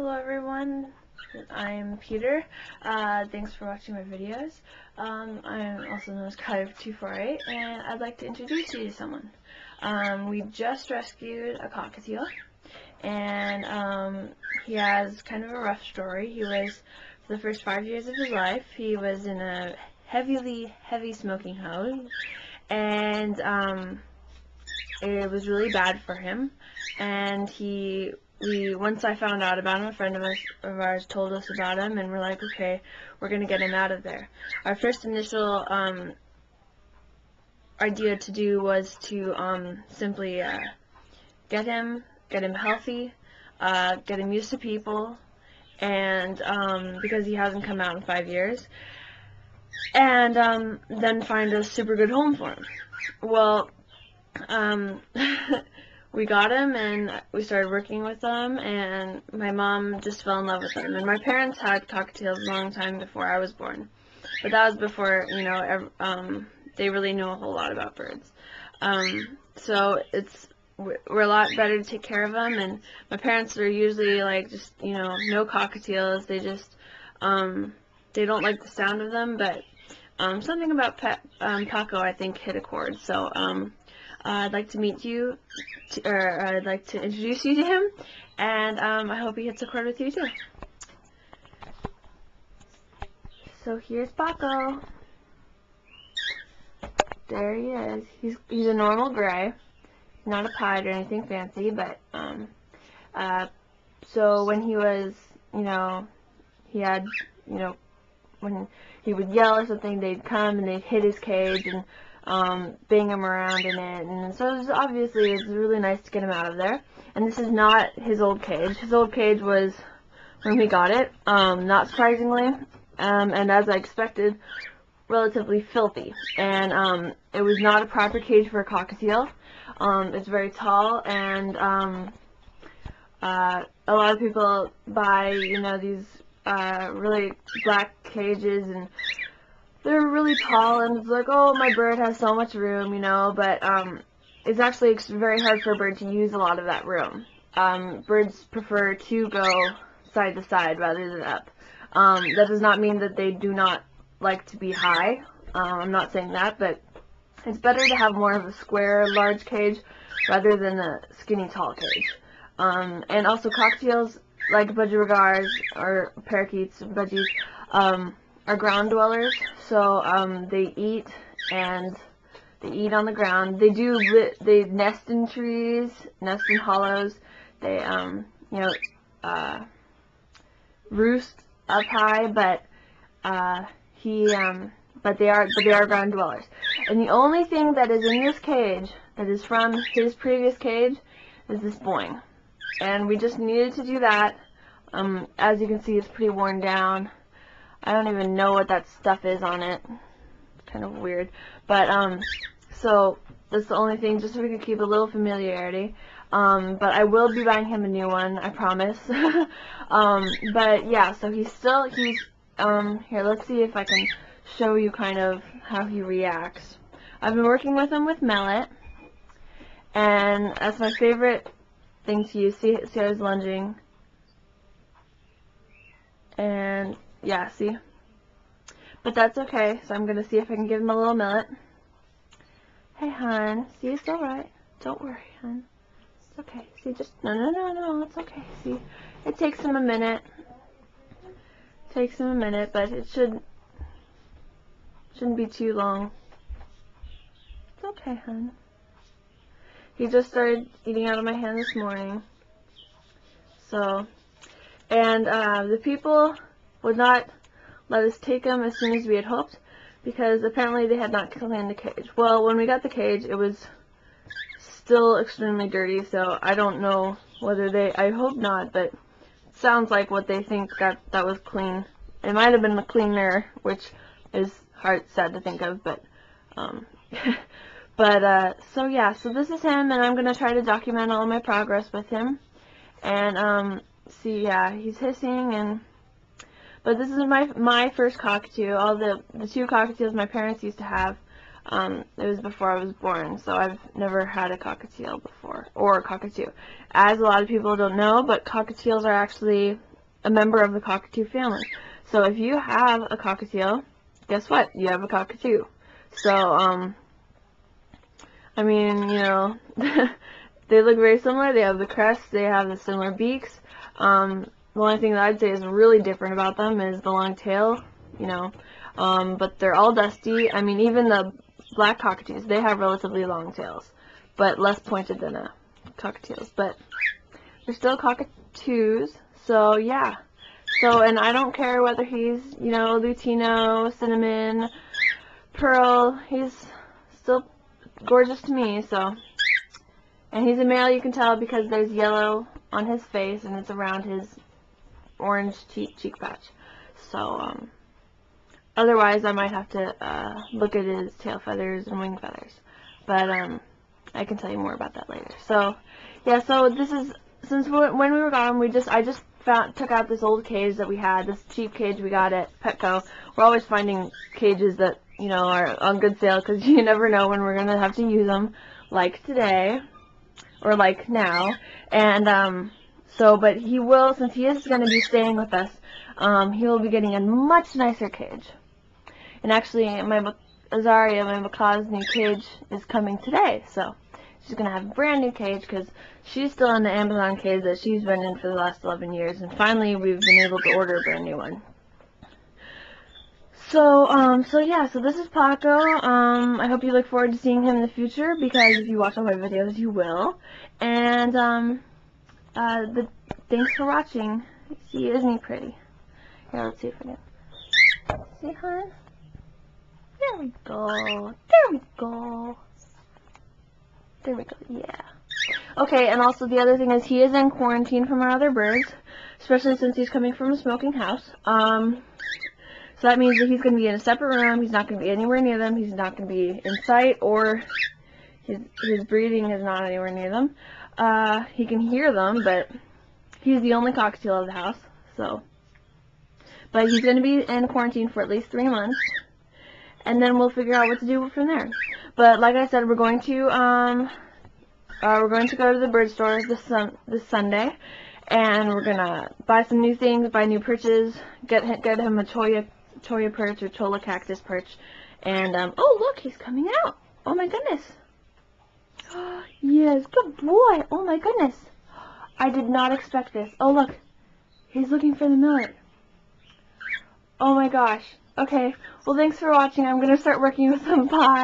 Hello everyone, I'm Peter. Thanks for watching my videos. I'm also known as Kyler248, and I'd like to introduce you to someone. We just rescued a cockatiel, and he has kind of a rough story. He was, for the first 5 years of his life, he was in a heavy smoking hole, and it was really bad for him, and once I found out about him, a friend of ours told us about him, and we're like, okay, we're going to get him out of there. Our first initial idea to do was to simply get him healthy, get him used to people, and because he hasn't come out in 5 years, and then find a super good home for him. Well, we got him, and we started working with him, and my mom just fell in love with him. And my parents had cockatiels a long time before I was born, but that was before, you know, they really knew a whole lot about birds. So we're a lot better to take care of them, and my parents are usually like, just, you know, no cockatiels. They just, they don't like the sound of them, but something about Paco, I think, hit a chord. So I'd like to meet you, or I'd like to introduce you to him, and I hope he hits a chord with you too. So here's Paco. There he is. He's a normal gray. He's not a pied or anything fancy, but so when he was, you know, he had, you know, when he would yell or something, they'd come and they'd hit his cage and bang him around in it, and so obviously it's really nice to get him out of there. And this is not his old cage. His old cage was, when we got it, not surprisingly, and as I expected, relatively filthy. And it was not a proper cage for a cockatiel. It's very tall, and a lot of people buy, you know, these really black cages, and they're really tall, and it's like, oh, my bird has so much room, you know, but it's actually very hard for a bird to use a lot of that room. Birds prefer to go side to side rather than up. That does not mean that they do not like to be high. I'm not saying that, but it's better to have more of a square, large cage rather than a skinny, tall cage. And also cockatiels, like budgerigars or parakeets, budgies, are ground dwellers, so they eat, and they eat on the ground. They nest in trees, nest in hollows. They you know, roost up high, but they are ground dwellers. And the only thing that is in this cage that is from his previous cage is this boing, and we just needed to do that. As you can see, it's pretty worn down. I don't even know what that stuff is on it. It's kind of weird. But, so that's the only thing, just so we can keep a little familiarity. But I will be buying him a new one, I promise. But yeah, so he's, here, let's see if I can show you kind of how he reacts. I've been working with him with Mellet, and that's my favorite thing to use. See how he's lunging. And yeah, see? But that's okay, so I'm gonna see if I can give him a little millet. Hey, hon. See, it's alright. Don't worry, hon. It's okay. See, just, no, it's okay. See, it takes him a minute. Takes him a minute, but it shouldn't be too long. It's okay, hon. He just started eating out of my hand this morning. So, and the people would not let us take him as soon as we had hoped, because apparently they had not cleaned the cage. Well, when we got the cage, it was still extremely dirty, so I don't know whether I hope not, but it sounds like what they think that was clean. It might have been the cleaner, which is sad to think of, but so yeah, so this is him, and I'm gonna try to document all my progress with him. And see, yeah, he's hissing, but this is my first cockatoo. All the two cockatiels my parents used to have, it was before I was born, so I've never had a cockatiel before, or a cockatoo. As a lot of people don't know, but cockatiels are actually a member of the cockatoo family. So if you have a cockatiel, guess what? You have a cockatoo. So, I mean, you know, they look very similar. They have the crests, they have the similar beaks. The only thing that I'd say is really different about them is the long tail, you know. But they're all dusty. I mean, even the black cockatoos, they have relatively long tails, but less pointed than cockatiels. But they're still cockatoos, so yeah. So, and I don't care whether he's, you know, Lutino, Cinnamon, Pearl, he's still gorgeous to me, so. And he's a male, you can tell, because there's yellow on his face, and it's around his orange cheek patch. So, otherwise I might have to look at his tail feathers and wing feathers. But, I can tell you more about that later. So, yeah, so this is, when we were gone, I just took out this old cage that we had, this cheap cage we got at Petco. We're always finding cages that, you know, are on good sale, because you never know when we're going to have to use them, like today, or like now. And, so, but he will, since he is going to be staying with us, he will be getting a much nicer cage. And actually, Azaria, my macaw's new cage, is coming today, so she's going to have a brand new cage, because she's still in the Amazon cage that she's been in for the last 11 years, and finally we've been able to order a brand new one. So, yeah, so this is Paco. I hope you look forward to seeing him in the future, because if you watch all my videos, you will. And, thanks for watching. See, isn't he pretty? Here, let's see if I can. See, hon? There we go. There we go. There we go, yeah. Okay, and also the other thing is he is in quarantine from our other birds, especially since he's coming from a smoking house. So that means that he's going to be in a separate room. He's not going to be anywhere near them. He's not going to be in sight, or his breathing is not anywhere near them. He can hear them, but he's the only cockatiel of the house. So, but he's going to be in quarantine for at least 3 months, and then we'll figure out what to do from there. But like I said, we're going to go to the bird store this Sunday, and we're gonna buy some new things, buy new perches, get him a cholla perch or cholla cactus perch, and oh look, he's coming out! Oh my goodness! Yes, good boy! Oh my goodness! I did not expect this. Oh look, he's looking for the millet. Oh my gosh! Okay, well thanks for watching. I'm gonna start working with them. Bye.